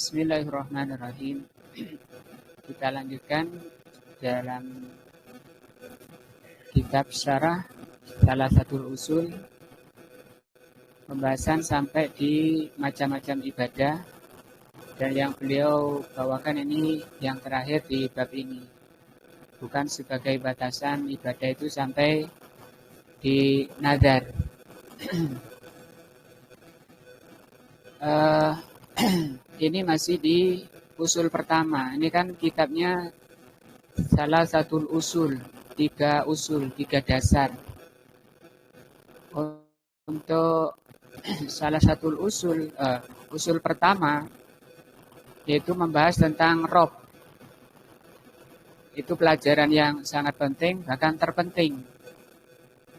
Bismillahirrahmanirrahim. Kita lanjutkan dalam kitab syarah salah satu usul, pembahasan sampai di macam-macam ibadah, dan yang beliau bawakan ini yang terakhir di bab ini, bukan sebagai batasan ibadah itu sampai di nazar. Ini masih di usul pertama. Ini kan kitabnya salah satu usul, tiga dasar. Untuk salah satu usul pertama, yaitu membahas tentang Rob. Itu pelajaran yang sangat penting, bahkan terpenting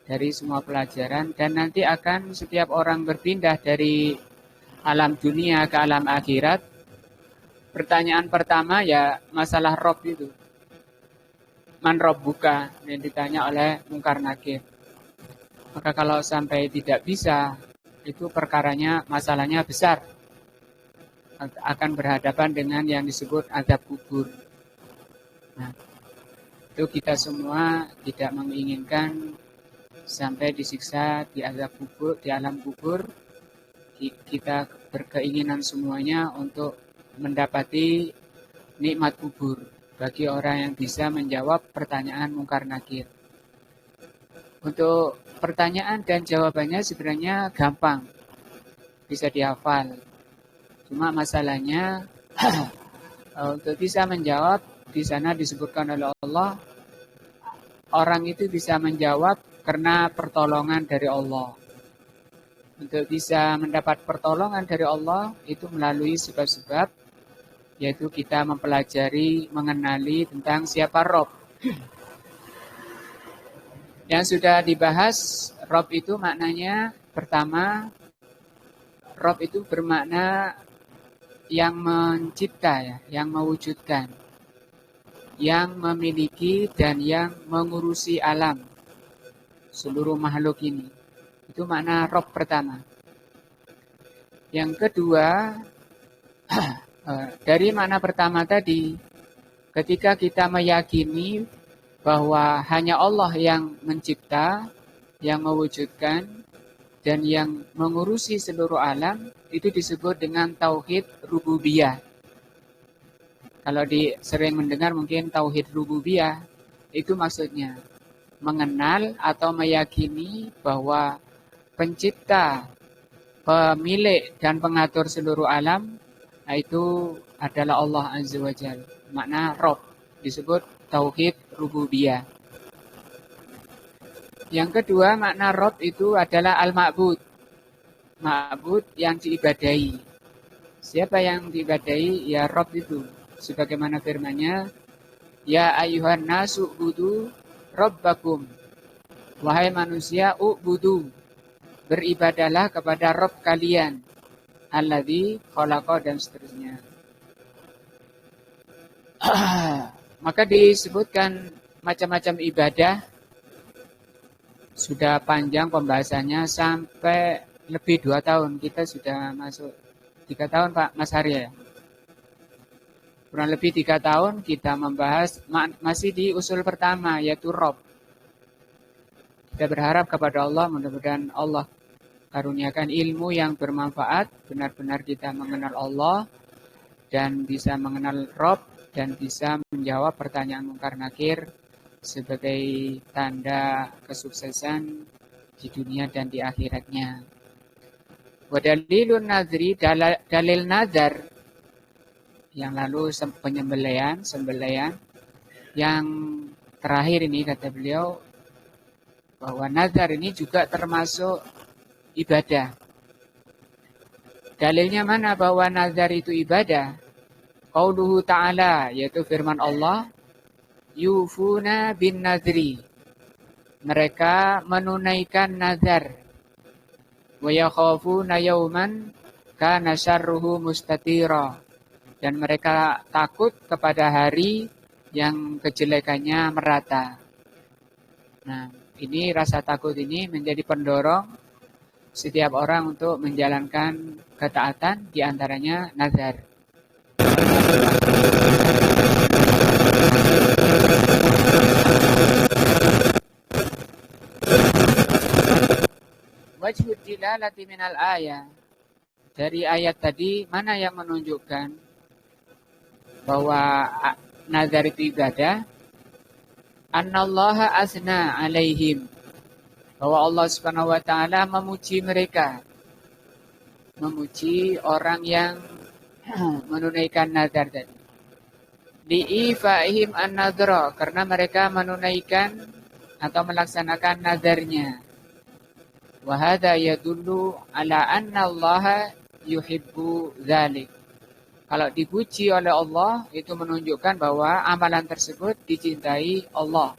dari semua pelajaran. Dan nanti akan setiap orang berpindah dari alam dunia ke alam akhirat, pertanyaan pertama ya masalah Rob itu. Man Robbuka, yang ditanya oleh Munkar Nakir. Maka kalau sampai tidak bisa, itu perkaranya, masalahnya besar. Akan berhadapan dengan yang disebut azab kubur. Nah, itu kita semua tidak menginginkan sampai disiksa di azab kubur, di alam kubur. Kita berkeinginan semuanya untuk mendapati nikmat kubur bagi orang yang bisa menjawab pertanyaan Munkar Nakir. Untuk pertanyaan dan jawabannya sebenarnya gampang, bisa dihafal. Cuma masalahnya untuk bisa menjawab, di sana disebutkan oleh Allah, orang itu bisa menjawab karena pertolongan dari Allah. Untuk bisa mendapat pertolongan dari Allah itu melalui sebab-sebab, yaitu kita mempelajari, mengenali tentang siapa Rob. Yang sudah dibahas, Rob itu maknanya pertama, Rob itu bermakna yang mencipta, ya, yang mewujudkan, yang memiliki dan yang mengurusi alam, seluruh makhluk ini. Itu makna Rob pertama. Yang kedua, dari makna pertama tadi, ketika kita meyakini bahwa hanya Allah yang mencipta, yang mewujudkan, dan yang mengurusi seluruh alam, itu disebut dengan tauhid rububiyah. Kalau sering mendengar mungkin tauhid rububiyah, itu maksudnya mengenal atau meyakini bahwa pencipta, pemilik dan pengatur seluruh alam, itu adalah Allah Azza wa Jalla. Makna Rob disebut tauhid rububiyah. Yang kedua, makna Rob itu adalah al-ma'bud. Ma'bud yang diibadahi. Siapa yang diibadahi? Ya Rob itu. Sebagaimana firman-Nya, ya ayyuhan nasu ubudu rabbakum. Wahai manusia, ubudu. Beribadalah kepada Rob kalian. Alladzi khalaqa dan seterusnya. Maka disebutkan macam-macam ibadah. Sudah panjang pembahasannya sampai lebih 2 tahun. Kita sudah masuk 3 tahun Pak Mas Arya. Kurang lebih 3 tahun kita membahas masih di usul pertama, yaitu Rob. Kita berharap kepada Allah, mudah-mudahan Allah karuniakan ilmu yang bermanfaat, benar-benar kita mengenal Allah dan bisa mengenal Rob dan bisa menjawab pertanyaan Munkar Nakir sebagai tanda kesuksesan di dunia dan di akhiratnya. Wa dalilun nadri, dalil nazar, yang lalu sembelihan, yang terakhir ini kata beliau bahwa nazar ini juga termasuk ibadah. Dalilnya mana bahwa nazar itu ibadah? Qauluhu ta'ala, yaitu firman Allah, yufuna bin nazri. Mereka menunaikan nazar. Wa yakhafuna yawman kana syarruhu mustatira. Dan mereka takut kepada hari yang kejelekannya merata. Nah, ini rasa takut ini menjadi pendorong setiap orang untuk menjalankan ketaatan, diantaranya nazar. Wajhud dilalati minal ayat. Dari ayat tadi, mana yang menunjukkan bahwa nazar itu ibadah? Annallaha asna alaihim. Bahwa Allah Subhanahu wa taala memuji mereka. Memuji orang yang menunaikan nazar tadi. Li'ifaihim an-nadra, karena mereka menunaikan atau melaksanakan nazarnya. Wa hadza yadullu ala anna Allah yuhibbu dzalik. Kalau dipuji oleh Allah, itu menunjukkan bahwa amalan tersebut dicintai Allah.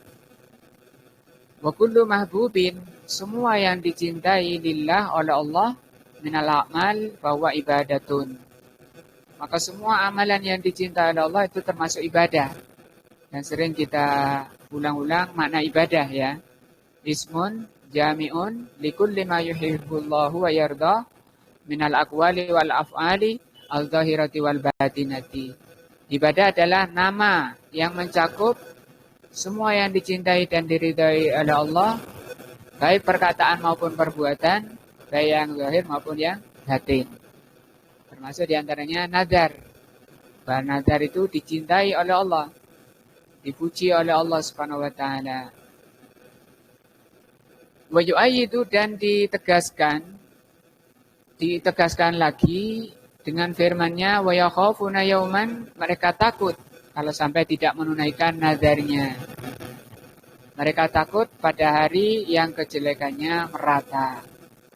Wa kullu mahbubin, semua yang dicintai lillah oleh Allah minal a'mal bahwa ibadatun. Maka semua amalan yang dicintai oleh Allah itu termasuk ibadah. Dan sering kita ulang-ulang makna ibadah ya. Ismun jami'un likulli ma yuhibbullahu wa yarda minal aqwali wal af'ali al-zahirati wal batinati. Ibadah adalah nama yang mencakup semua yang dicintai dan diridhai oleh Allah, baik perkataan maupun perbuatan, baik yang zahir maupun yang batin. Termasuk diantaranya nazar. Bahwa nazar itu dicintai oleh Allah, dipuji oleh Allah Subhanahu wa taala. Wa yu'ayyidu, dan ditegaskan lagi dengan firman-Nya, wa yakhafuna yauman, mereka takut kalau sampai tidak menunaikan nazarnya. Mereka takut pada hari yang kejelekannya merata,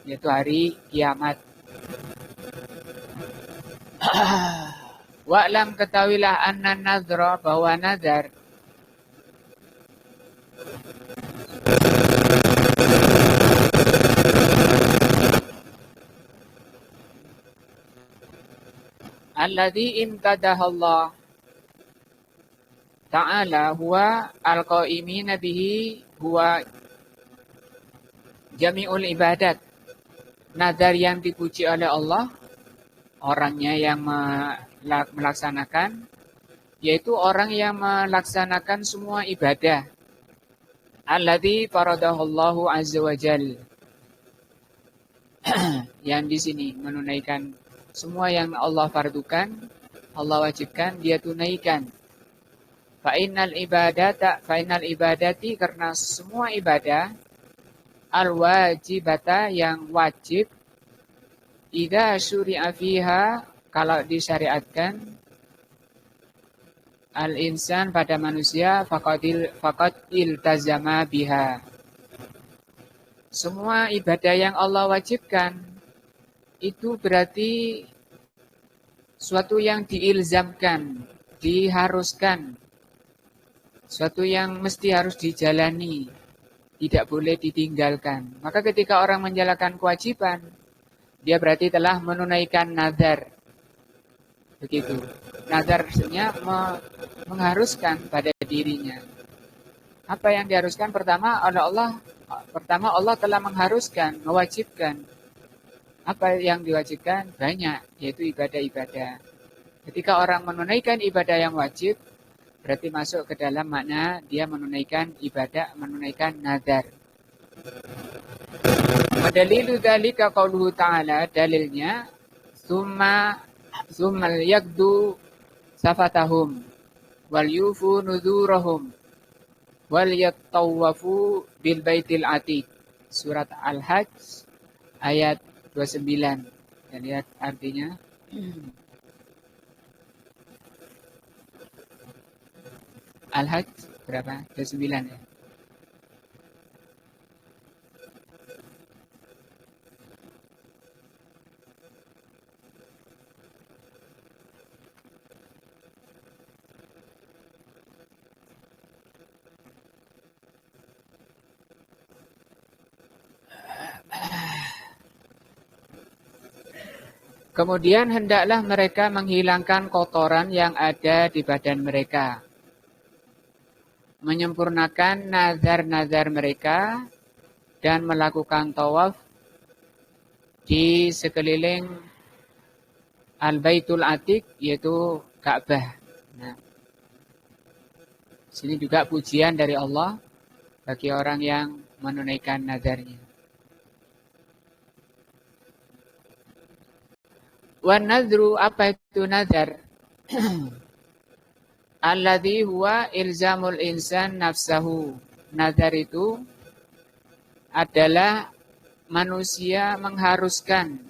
yaitu hari kiamat. Wa'lam, ketahuilah, anna nazra, bahwa nazar alladhi imtadahallah ta'ala huwa al-qa'imina bihi huwa jami'ul ibadat. Nazar yang dipuji oleh Allah, orangnya yang melaksanakan, yaitu orang yang melaksanakan semua ibadah. Alladzi faradahullahu azza wa jal. Yang di sini menunaikan semua yang Allah fardukan, Allah wajibkan, dia tunaikan. Fa'inal ibadati, karena semua ibadah, al-wajibata, yang wajib, idza syuri'a fiha, kalau disyariatkan, al-insan, pada manusia, faqad iltazama biha. Semua ibadah yang Allah wajibkan itu berarti suatu yang diilzamkan, diharuskan, suatu yang mesti harus dijalani, tidak boleh ditinggalkan. Maka ketika orang menjalankan kewajiban, dia berarti telah menunaikan nazar. Begitu. Nazar maksudnya mengharuskan pada dirinya. Apa yang diharuskan? Pertama Allah telah mengharuskan, mewajibkan. Apa yang diwajibkan? Banyak, yaitu ibadah-ibadah. Ketika orang menunaikan ibadah yang wajib, berarti masuk ke dalam makna dia menunaikan ibadah, menunaikan nazar. Dalilu dzalika qauluhu ta'ala, dalilnya summal yakdu safatahum wal yufu nuzurahum wal yattawafu bil baitil atiq. Surat Al-Hajj ayat 29. Dan lihat artinya. Al-Hajj berapa? 29 ya. Kemudian hendaklah mereka menghilangkan kotoran yang ada di badan mereka, menyempurnakan nazar-nazar mereka, dan melakukan tawaf di sekeliling Al-Baitul Atiq, yaitu Ka'bah. Nah, sini juga pujian dari Allah bagi orang yang menunaikan nazarnya. Wan nadru, apa itu nadar? Alladhi huwa ilzamul insan nafsahu. Nadar itu adalah manusia mengharuskan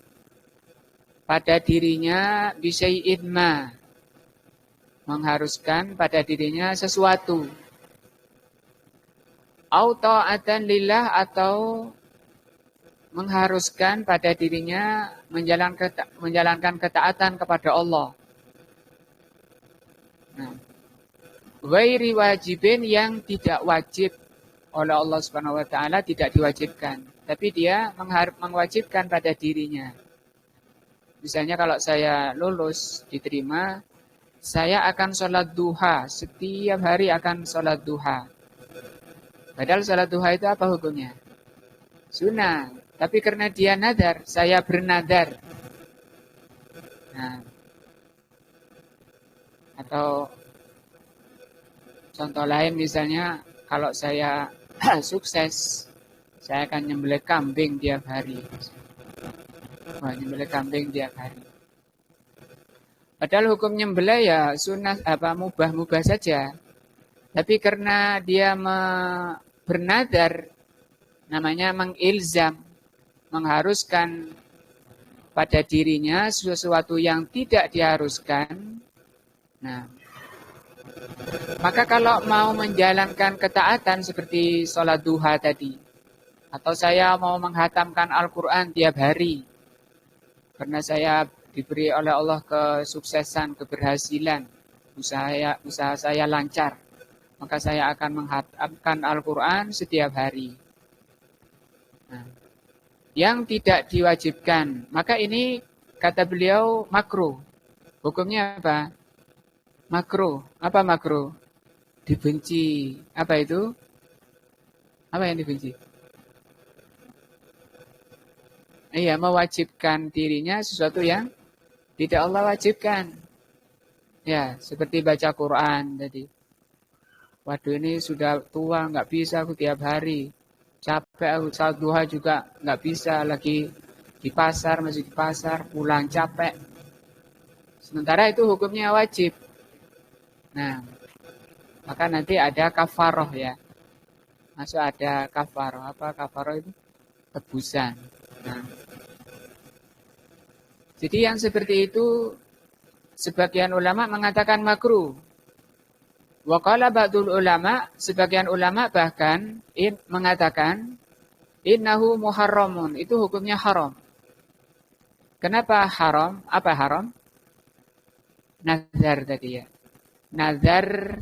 pada dirinya bisyai'in ma, mengharuskan pada dirinya sesuatu. Au ta'atan lillah, atau mengharuskan pada dirinya menjalankan ketaatan kepada Allah. Nah, ghairi wajibin, yang tidak wajib oleh Allah Subhanahu wa taala, tidak diwajibkan, tapi dia mewajibkan pada dirinya. Misalnya kalau saya lulus diterima, saya akan sholat duha, setiap hari akan sholat duha. Padahal sholat duha itu apa hukumnya? Sunnah. Tapi karena dia nadar, saya bernadar. Nah, atau contoh lain misalnya, kalau saya sukses, saya akan nyembelih kambing tiap hari. Wah, nyembelih kambing tiap hari. Padahal hukum nyembelih ya sunnah, mubah-mubah saja. Tapi karena dia bernadar, namanya mengilzam, mengharuskan pada dirinya sesuatu yang tidak diharuskan. Nah, maka kalau mau menjalankan ketaatan seperti sholat duha tadi, atau saya mau menghatamkan Al-Quran tiap hari, karena saya diberi oleh Allah kesuksesan, keberhasilan, usaha saya lancar, maka saya akan menghatamkan Al-Quran setiap hari. Nah, yang tidak diwajibkan, maka ini kata beliau makruh. Hukumnya apa? Makruh. Apa makruh? Dibenci. Apa itu? Apa yang dibenci? Iya, mewajibkan dirinya sesuatu yang tidak Allah wajibkan. Ya, seperti baca Quran tadi. Waduh, ini sudah tua, nggak bisa aku tiap hari. Capek aku, saat duha juga nggak bisa, lagi di pasar, masih di pasar, pulang capek. Sementara itu hukumnya wajib. Nah, maka nanti ada kafaroh ya. Masuk ada kafaroh. Apa kafaroh itu? Tebusan. Nah, jadi yang seperti itu sebagian ulama mengatakan makruh. Wa qala ba'dul ulama, sebagian ulama bahkan mengatakan innahu muharramun, itu hukumnya haram. Kenapa haram? Apa haram? Nazar tadi ya. Nazar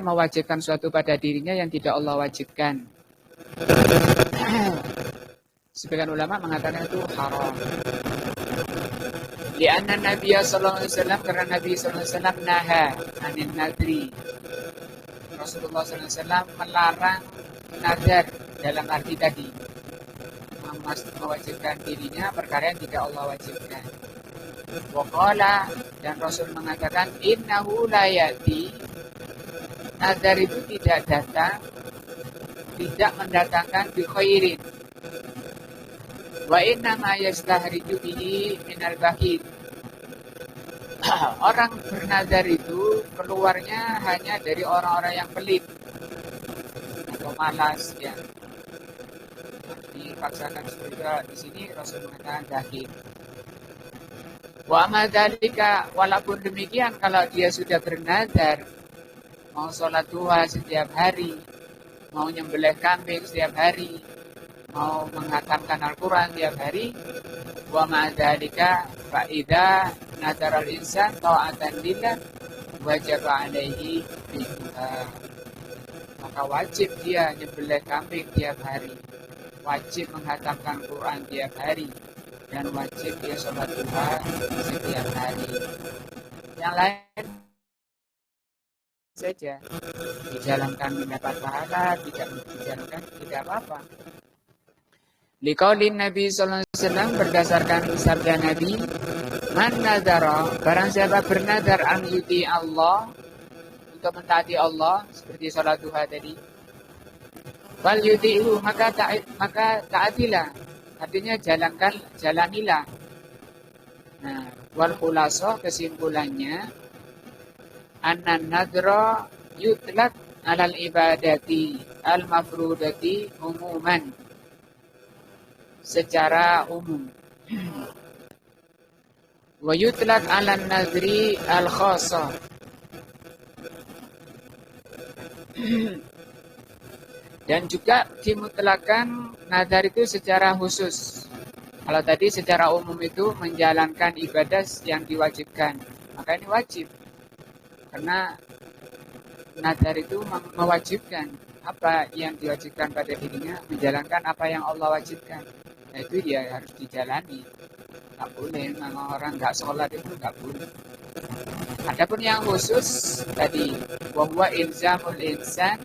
mewajibkan suatu pada dirinya yang tidak Allah wajibkan. Sebagian ulama mengatakan itu haram. Lianna Nabi sallallahu alaihi wasallam, karena Nabi sallallahu alaihi wasallam naha anin nadri. Rasulullah sallallahu alaihi wasallam melarang nazar dalam arti tadi, mewajibkan dirinya perkara yang tidak Allah wajibkan. Waqala, dan Rasul mengatakan innahu la yati, nazar itu tidak datang, tidak mendatangkan bi khairin. Wa inna ma yastahriju bihi minal bakhil. Orang bernazar itu keluarnya hanya dari orang-orang yang pelit atau malas ya. Dipaksakan juga di sini Rasul mengatakan bakhil. Wa amadzalika, walaupun demikian kalau dia sudah bernazar mau sholat duha setiap hari, mau nyembelih kambing setiap hari, mau menghatamkan Al-Quran tiap hari, wa ma'adzalika fa idza nadara al-insan ta'atan lillah wajib alaihi biha. Maka wajib dia nyembelih kambing tiap hari, wajib menghatamkan Quran tiap hari, dan wajib dia sholat duha setiap hari. Yang lain saja dijalankan mendapat pahala, tidak dijalankan tidak apa-apa. Liqaulin Nabi sallallahu alaihi wasallam, berdasarkan sabda Nabi, man nadara, barang siapa bernadar an yuti Allah, untuk mentaati Allah seperti salat duha tadi, fal yuti'u, maka taatilah Artinya jalanilah. Nah, wal khulaso kesimpulannya annan nadra yutlak alal ibadati al mafrudati umuman, secara umum. Wa yutlak alan nadri al khassa, dan juga dimutlakan nazar itu secara khusus. Kalau tadi secara umum itu menjalankan ibadah yang diwajibkan, maka ini wajib. Karena nazar itu mewajibkan apa yang diwajibkan pada dirinya, menjalankan apa yang Allah wajibkan. Nah itu dia harus dijalani. Nggak boleh, memang orang nggak sholat itu nggak boleh. Adapun yang khusus tadi, bahwa ilzamul insan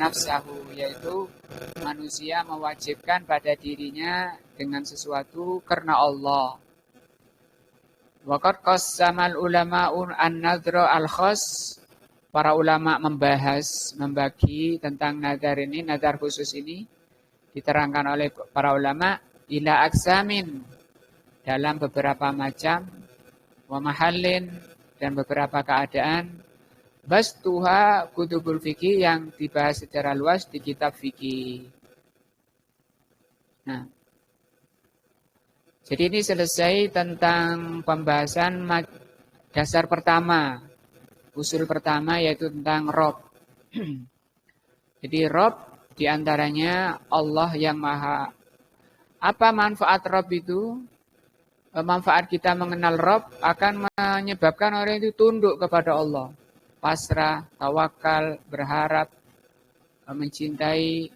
nafsahu, yaitu manusia mewajibkan pada dirinya dengan sesuatu karena Allah. Waqad qassamal ulama'un an-nadra al-khass. Para ulama membagi tentang nazar ini, nazar khusus ini diterangkan oleh para ulama ila aksamin, dalam beberapa macam, wa mahallin, dan beberapa keadaan, bastuha kutubul fikih, yang dibahas secara luas di kitab fikih. Nah, jadi ini selesai tentang pembahasan dasar pertama, usul pertama, yaitu tentang Rob. Jadi Rob diantaranya Allah yang maha. Apa manfaat Rob itu? Manfaat kita mengenal Rob akan menyebabkan orang itu tunduk kepada Allah, pasrah, tawakal, berharap, mencintai.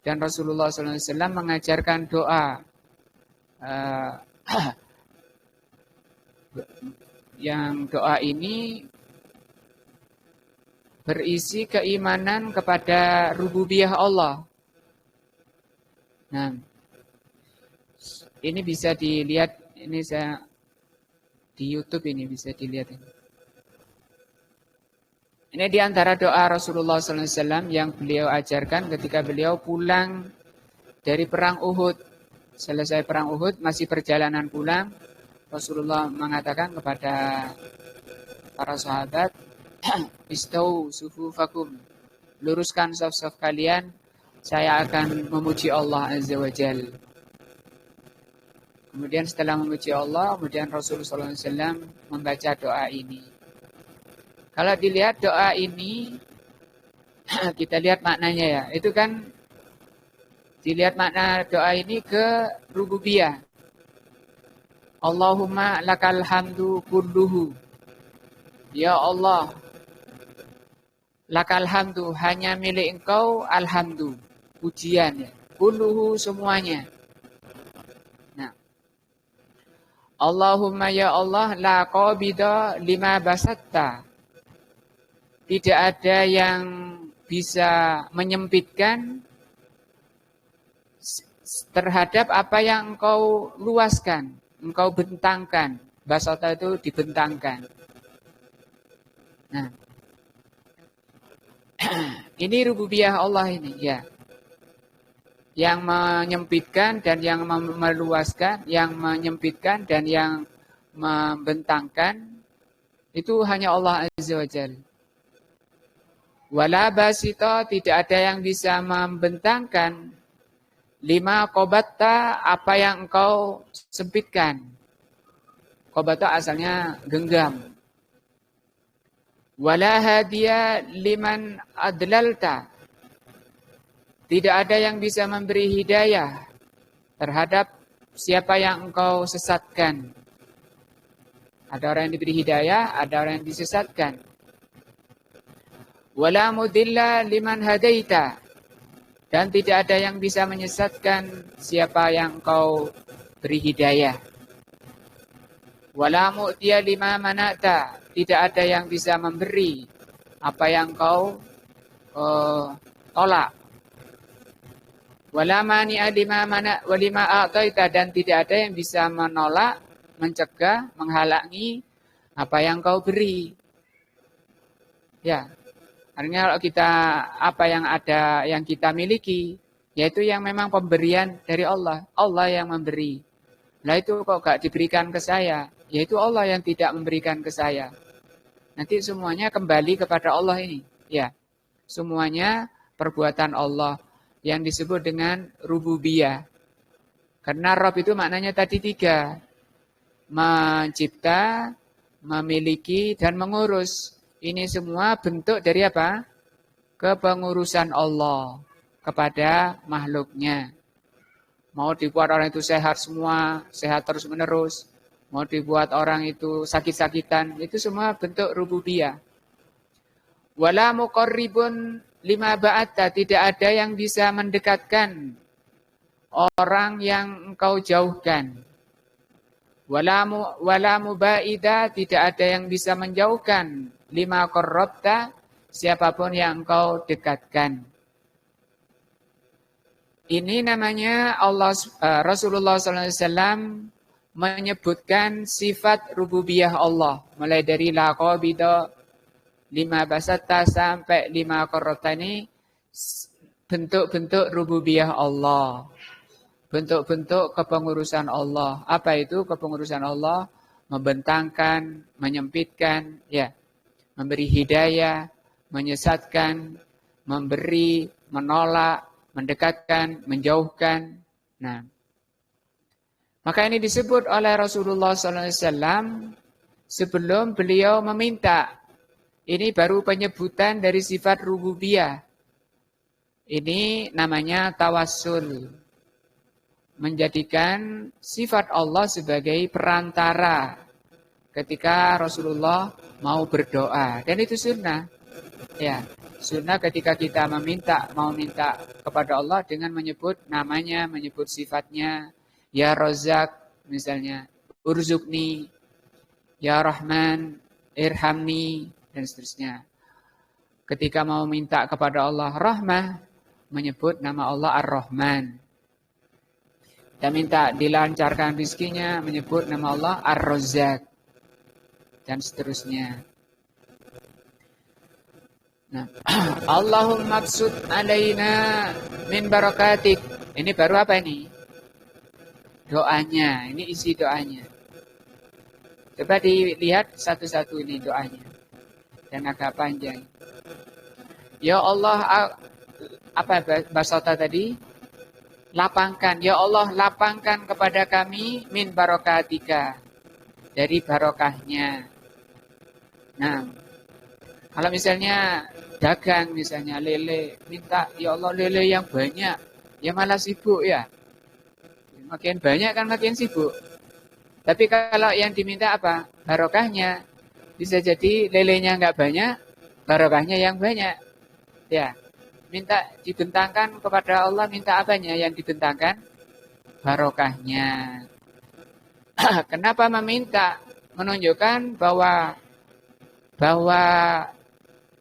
Dan Rasulullah SAW mengajarkan doa yang doa ini berisi keimanan kepada rububiyah Allah. Nah, ini bisa dilihat, ini saya di YouTube ini bisa dilihat ini. Ini di antara doa Rasulullah SAW yang beliau ajarkan ketika beliau pulang dari perang Uhud. Selesai perang Uhud, masih perjalanan pulang, Rasulullah mengatakan kepada para sahabat, istau sufufakum, luruskan saf-saf kalian, saya akan memuji Allah Azza wa Jalla. Kemudian setelah memuji Allah, kemudian Rasulullah SAW membaca doa ini. Kalau dilihat doa ini, kita lihat maknanya ya. Itu kan dilihat makna doa ini ke rububiyah. Allahumma lakal hamdu kulluhu. Ya Allah, lakal hamdu, hanya milik Engkau alhamdu, pujian ya. Kulluhu, semuanya. Allahumma ya Allah, la qabida lima basatta. Tidak ada yang bisa menyempitkan terhadap apa yang Engkau luaskan, Engkau bentangkan. Basata itu dibentangkan. Nah, ini rububiyah Allah ini ya. Yang menyempitkan dan yang meluaskan, yang menyempitkan dan yang membentangkan, itu hanya Allah Azza wa Jalla. Wala basita, tidak ada yang bisa membentangkan lima qabatta, apa yang engkau sempitkan. Qabatta asalnya genggam. Wala hadiya liman adlalta, tidak ada yang bisa memberi hidayah terhadap siapa yang engkau sesatkan. Ada orang yang diberi hidayah, ada orang yang disesatkan. Wala mudilla liman hadaita, dan tidak ada yang bisa menyesatkan siapa yang engkau beri hidayah. Wala mu'tiya lima mana'ta, tidak ada yang bisa memberi apa yang engkau tolak. Wala mani'a lima mana wa lima a'taita, dan tidak ada yang bisa menolak, mencegah, menghalangi apa yang kau beri. Ya. Artinya kalau kita apa yang ada yang kita miliki Yaitu yang memang pemberian dari Allah. Allah yang memberi. Nah itu kok gak diberikan ke saya? Yaitu Allah yang tidak memberikan ke saya. Nanti semuanya kembali kepada Allah ini. Ya, semuanya perbuatan Allah yang disebut dengan rububiyah. Karena Rabb itu maknanya tadi 3. Mencipta, memiliki, dan mengurus. Ini semua bentuk dari apa? Kepengurusan Allah kepada makhluknya. Mau dibuat orang itu sehat semua, sehat terus menerus. Mau dibuat orang itu sakit-sakitan, itu semua bentuk rububiyah. Wala muqarribun lima ba'atta, tidak ada yang bisa mendekatkan orang yang engkau jauhkan. Wala mubaida, tidak ada yang bisa menjauhkan lima qarrabta, siapapun yang engkau dekatkan. Ini namanya Rasulullah SAW menyebutkan sifat rububiyah Allah. Mulai dari la qabida, 5 basatta sampai 5 qarrabta ini bentuk-bentuk rububiyah Allah. Bentuk-bentuk kepengurusan Allah. Apa itu kepengurusan Allah? Membentangkan, menyempitkan, ya, memberi hidayah, menyesatkan, memberi, menolak, mendekatkan, menjauhkan. Nah, maka ini disebut oleh Rasulullah SAW sebelum beliau meminta. Ini baru penyebutan dari sifat rububiyah. Ini namanya tawassul. Menjadikan sifat Allah sebagai perantara ketika Rasulullah mau berdoa. Dan itu sunnah. Ya, sunnah ketika kita mau minta kepada Allah dengan menyebut namanya, menyebut sifatnya. Ya Razak misalnya, Urzukni, Ya Rahman, Irhamni, dan seterusnya. Ketika mau minta kepada Allah rahmah, menyebut nama Allah Ar-Rahman. Dan minta dilancarkan rizkinya, menyebut nama Allah Ar-Razzaq. Dan seterusnya. Nah, Allahumma absud alaina min barakatik. Ini baru apa ini? Doanya, ini isi doanya. Coba dilihat satu-satu ini doanya. Dan agak panjang. Ya Allah, apa basata tadi? Lapangkan, ya Allah lapangkan kepada kami min barakatika. Dari barokahnya. Nah, kalau misalnya dagang, misalnya lele, minta ya Allah lele yang banyak, ya malah sibuk ya. Makin banyak kan makin sibuk. Tapi kalau yang diminta apa? Barokahnya. Bisa jadi lelenya nggak banyak, barokahnya yang banyak. Ya, minta dibentangkan kepada Allah, minta apanya yang dibentangkan? Barokahnya. Kenapa meminta? Menunjukkan bahwa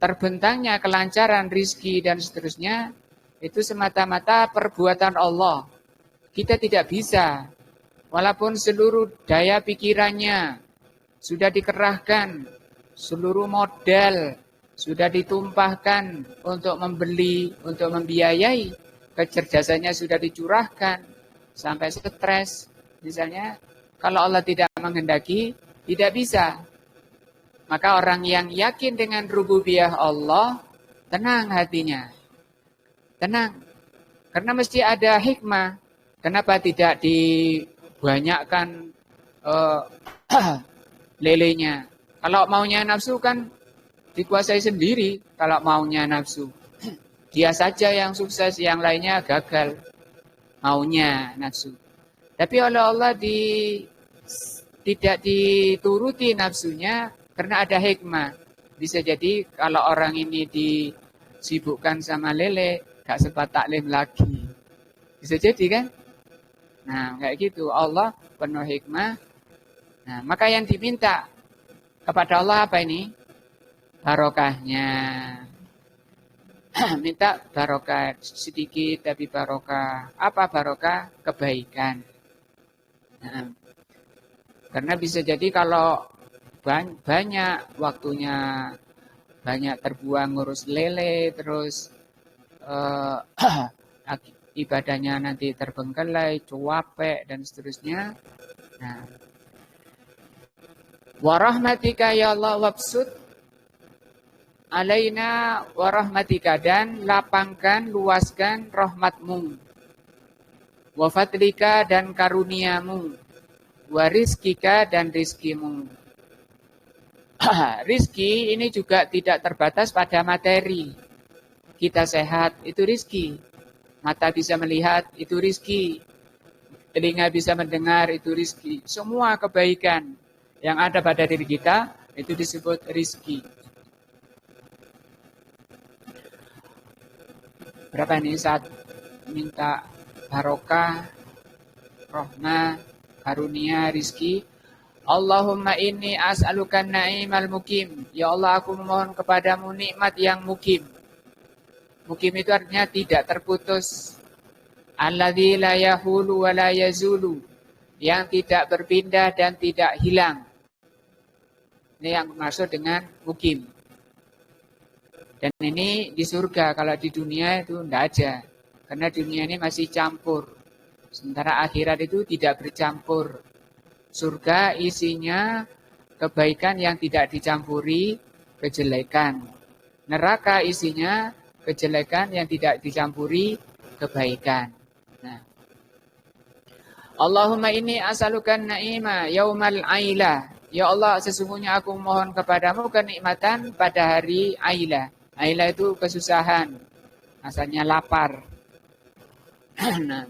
terbentangnya kelancaran rizki dan seterusnya itu semata-mata perbuatan Allah. Kita tidak bisa, walaupun seluruh daya pikirannya sudah dikerahkan, seluruh modal sudah ditumpahkan untuk membeli, untuk membiayai, kecerdasannya sudah dicurahkan, sampai stres. Misalnya, kalau Allah tidak menghendaki, tidak bisa. Maka orang yang yakin dengan rububiyah Allah, tenang hatinya. Tenang. Karena mesti ada hikmah. Kenapa tidak dibanyakkan lelenya? Kalau maunya nafsu kan dikuasai sendiri kalau maunya nafsu. Dia saja yang sukses, yang lainnya gagal. Maunya nafsu. Tapi oleh Allah tidak dituruti nafsunya karena ada hikmah. Bisa jadi kalau orang ini disibukkan sama lele, gak sempat taklim lagi. Bisa jadi kan? Nah, kayak gitu. Allah penuh hikmah. Nah, maka yang diminta kepada Allah apa ini? Barokahnya. Minta barokah sedikit tapi barokah. Apa barokah? Kebaikan. Nah, karena bisa jadi kalau banyak waktunya, banyak terbuang ngurus lele, terus ibadahnya nanti terbengkelai, cuapek, dan seterusnya. Nah, warahmatika ya Allah wabsud alaina warahmatika, dan lapangkan, luaskan rahmatmu, wafadlika, dan karuniamu, warizkika, dan rizkimu. Rizki ini juga tidak terbatas pada materi. Kita sehat, itu rizki. Mata bisa melihat, itu rizki. Telinga bisa mendengar, itu rizki. Semua kebaikan yang ada pada diri kita, itu disebut rizki. Berapa ini saat minta barokah, rahmah, karunia, rizki? Allahumma inni as'alukan na'imal mukim. Ya Allah, aku memohon kepadamu nikmat yang mukim. Mukim itu artinya tidak terputus. Alladzi la yahulu wa la yazulu. Yang tidak berpindah dan tidak hilang. Ini yang maksud dengan mukim. Dan ini di surga, kalau di dunia itu tidak ada. Karena dunia ini masih campur. Sementara akhirat itu tidak bercampur. Surga isinya kebaikan yang tidak dicampuri kejelekan. Neraka isinya kejelekan yang tidak dicampuri kebaikan. Nah. Allahumma inni as'alukan na'ima yaumal ailah. Ya Allah, sesungguhnya aku mohon kepadamu kenikmatan pada hari ailah. Ailah itu kesusahan. Asalnya lapar. Nah.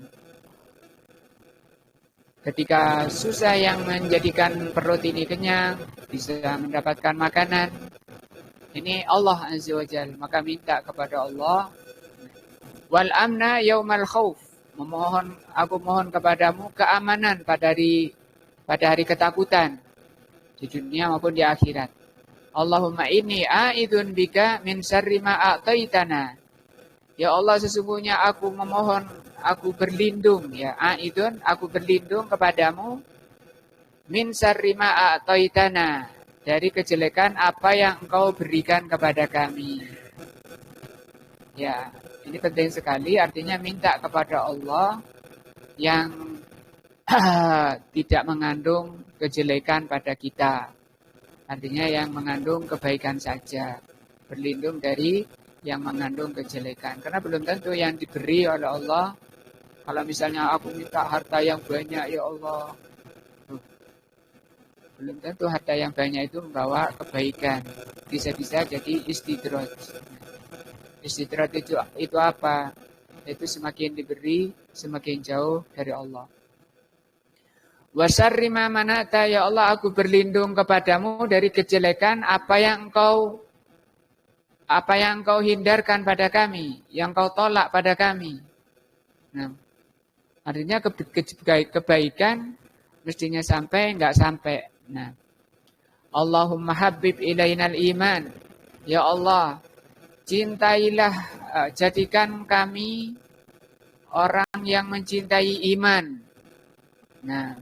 Ketika susah yang menjadikan perut ini kenyang, bisa mendapatkan makanan. Ini Allah Azza wa Jalla. Maka minta kepada Allah. Wal amna yaumal khauf. Aku mohon kepadamu keamanan pada hari ketakutan. Di dunia maupun di akhirat. Allahumma inni a'idun bika min syarri ma a'taitana. Ya Allah, sesungguhnya aku memohon, aku berlindung, ya a'idun, aku berlindung kepadamu min syarri ma a'taitana, dari kejelekan apa yang engkau berikan kepada kami. Ya, ini penting sekali, artinya minta kepada Allah yang tidak mengandung kejelekan pada kita. Artinya yang mengandung kebaikan saja. Berlindung dari yang mengandung kejelekan. Karena belum tentu yang diberi oleh Allah. Kalau misalnya aku minta harta yang banyak, ya Allah. Belum tentu harta yang banyak itu membawa kebaikan. Bisa-bisa jadi istidraj. Istidraj itu apa? Itu semakin diberi, semakin jauh dari Allah. Wa syarri ma manata, ya Allah, aku berlindung kepadamu dari kejelekan apa yang engkau hindarkan pada kami, yang kau tolak pada kami. Nah, artinya kebaikan mestinya sampai, enggak sampai. Nah, Allahumma habib ilainal iman. Ya Allah, cintailah, jadikan kami orang yang mencintai iman. Nah,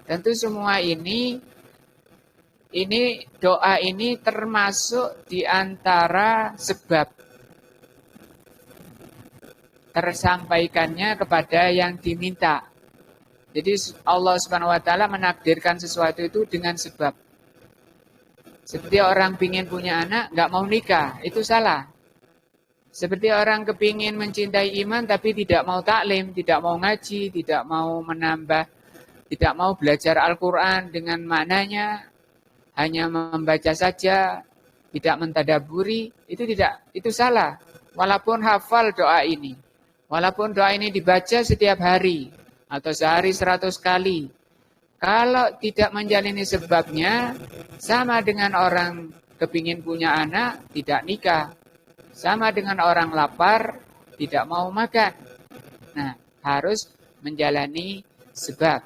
tentu semua ini doa ini termasuk di antara sebab tersampaikannya kepada yang diminta. Jadi Allah Subhanahu wa taala menakdirkan sesuatu itu dengan sebab. Seperti orang pingin punya anak, nggak mau nikah, itu salah. Seperti orang kepingin mencintai iman tapi tidak mau taklim, tidak mau ngaji, tidak mau menambah, tidak mau belajar Al-Quran dengan maknanya, hanya membaca saja, tidak mentadaburi, itu salah. Walaupun hafal doa ini, walaupun doa ini dibaca setiap hari, atau sehari 100 kali, kalau tidak menjalani sebabnya, sama dengan orang kepingin punya anak, tidak nikah. Sama dengan orang lapar, tidak mau makan. Nah, harus menjalani sebab.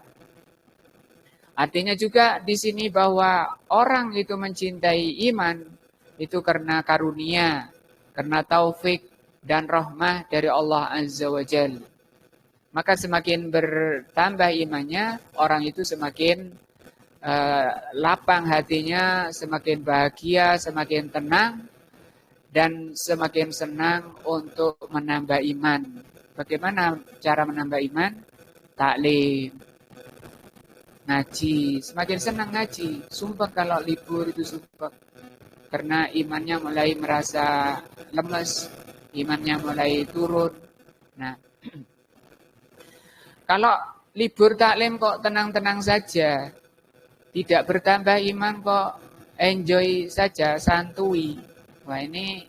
Artinya juga di sini bahwa orang itu mencintai iman itu karena karunia, karena taufik dan rahmah dari Allah Azza wa Jalla. Maka semakin bertambah imannya, orang itu semakin lapang hatinya, semakin bahagia, semakin tenang, dan semakin senang untuk menambah iman. Bagaimana cara menambah iman? Taklim, ngaji. Semakin senang ngaji. Sumpah kalau libur itu sumpah. Karena imannya mulai merasa lemes, imannya mulai turun. Nah, kalau libur taklim kok tenang-tenang saja, tidak bertambah iman kok enjoy saja, santuy. Wah ini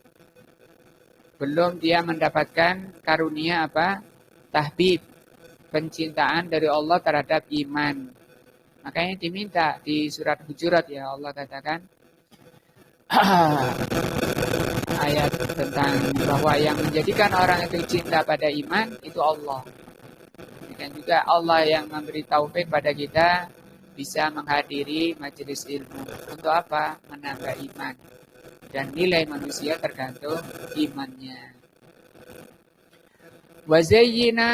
belum dia mendapatkan karunia apa? Tahbib, pencintaan dari Allah terhadap iman. Makanya diminta di surat Hujurat ya Allah katakan ayat tentang bahwa yang menjadikan orang itu cinta pada iman itu Allah. Dan juga Allah yang memberi taufik pada kita bisa menghadiri majelis ilmu. Untuk apa? Menambah iman. Dan nilai manusia tergantung imannya. Wazayyina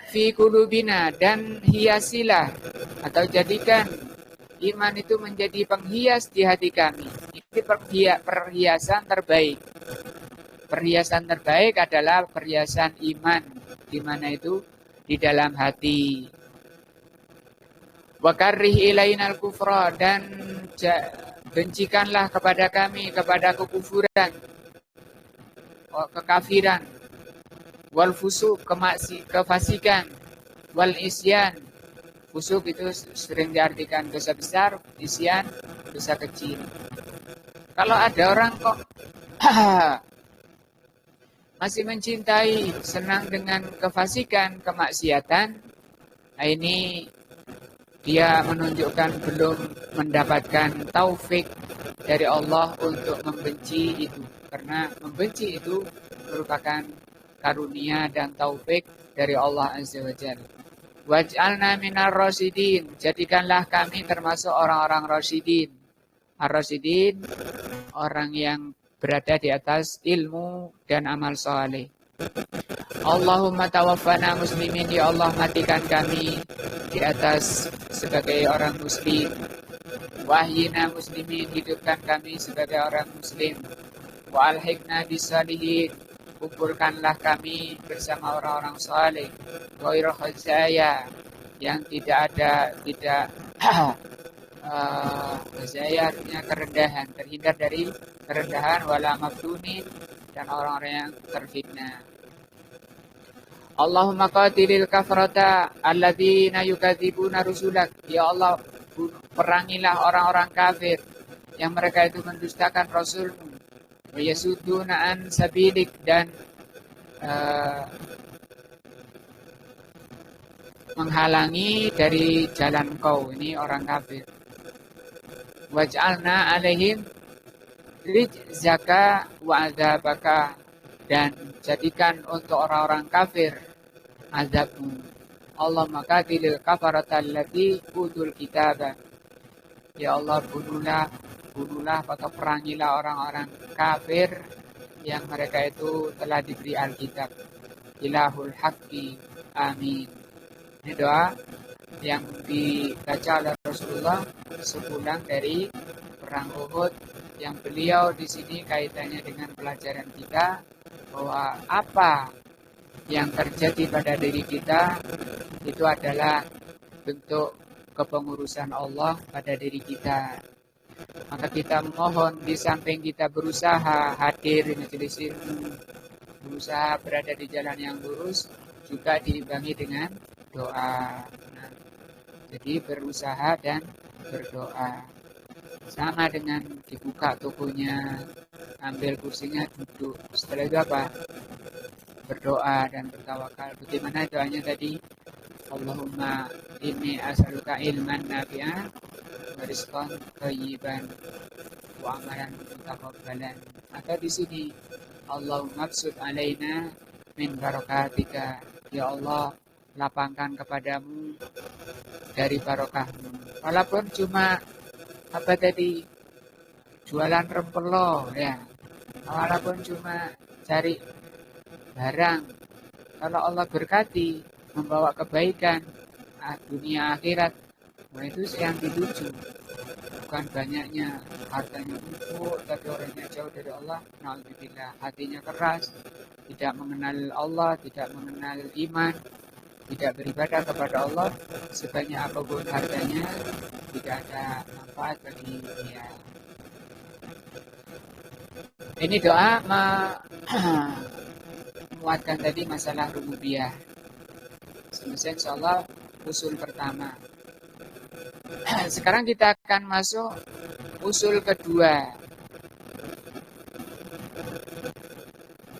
fi qulubina, dan hiasilah atau jadikan iman itu menjadi penghias di hati kami. Ini perhiasan terbaik. Perhiasan terbaik adalah perhiasan iman. Di mana itu? Di dalam hati. Wa karrih ilainal kufra, dan bencikanlah kepada kami kepada kekufuran, kekafiran, wal fusuk, kefasikan, wal isyan. Fusuk itu sering diartikan dosa besar, isyan dosa kecil. Kalau ada orang kok masih mencintai, senang dengan kefasikan, kemaksiatan, nah ini dia menunjukkan belum mendapatkan taufik dari Allah untuk membenci itu. Karena membenci itu merupakan karunia dan taufik dari Allah Azza wa Jalla. Waj'alna minar rasyidin, jadikanlah kami termasuk orang-orang rasyidin. Ar-rasyidin, orang yang berada di atas ilmu dan amal soleh. Allahumma tawaffana muslimin, ya Allah matikan kami di atas sebagai orang muslim. Wahyina muslimin, hidupkan kami sebagai orang muslim. Wa alhiqna bisalihin, kumpulkanlah kami bersama orang-orang saleh. Ghairu khazaya, yang tidak khazaya artinya kerendahan, terhindar dari kerendahan, wala maftunin, dan orang-orang yang terfitnah. Allahumma qatilil kafarata alladzina yukadzibuna rusulak, ya Allah perangilah orang-orang kafir yang mereka itu mendustakan rasulmu. Wa yasudduna an sabilik, dan menghalangi dari jalan kau, ini orang kafir. Waj'alna alaihim rijzaka wa adzabaka, dan jadikan untuk orang-orang kafir azabmu. Allah maqatilil kafarata allati utul kitaba, ya Allah bunuhlah atau perangilah orang-orang kafir yang mereka itu telah diberi Alkitab. Ilahul haqqi, amin. Ini doa yang dibaca oleh Rasulullah sepulang dari perang Uhud, yang beliau di sini kaitannya dengan pelajaran kita bahwa apa yang terjadi pada diri kita itu adalah bentuk kepengurusan Allah pada diri kita. Maka kita mohon, di samping kita berusaha hadir di majelis ilmu, berusaha berada di jalan yang lurus, juga diimbangi dengan doa. Nah, jadi berusaha dan berdoa. Sama dengan dibuka tokonya, ambil kursinya, duduk. Setelah itu apa? Berdoa dan bertawakal. Bagaimana doanya tadi? Allahumma inni as'aluka ilman nafi'an wa rizqan thayyiban wa amalan mutaqabbalan. Atau di sini Allahumma absud alaina min barakatika, ya Allah lapangkan kepadamu dari barokahmu. Walaupun cuma apa tadi, jualan rempelo ya, walaupun cuma cari barang, kalau Allah berkati membawa kebaikan dunia akhirat, nah itu yang dituju, bukan banyaknya hartanya empuk tapi orangnya jauh dari Allah. Na'udzubillah, hatinya keras, tidak mengenal Allah, tidak mengenal iman, tidak beribadah kepada Allah, sebanyak apapun hartanya, tidak ada manfaat bagi dia. Ini doa memuatkan tadi masalah rububiyah. Selesai insyaallah usul pertama. Sekarang kita akan masuk usul kedua.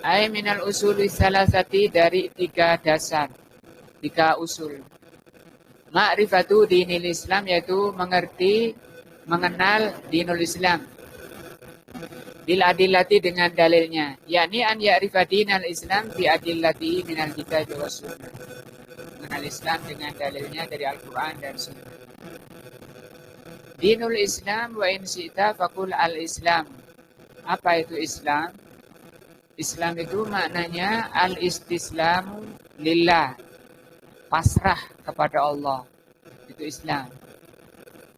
Ai minal usuli salasati, dari 3 dasar, 3 usul. Ma'rifatu dinil Islam, yaitu mengerti, mengenal dinul Islam. Bil adillati, dengan dalilnya. Yakni an ya'rifa dinal Islam bi adillati minal kitab wa sunnah. Mengenal Islam dengan dalilnya dari Al-Quran dan Sunnah. Dinul Islam wa in syi'ta faqul al-Islam. Apa itu Islam? Islam itu maknanya al-istislamu lillah, pasrah kepada Allah. Itu Islam.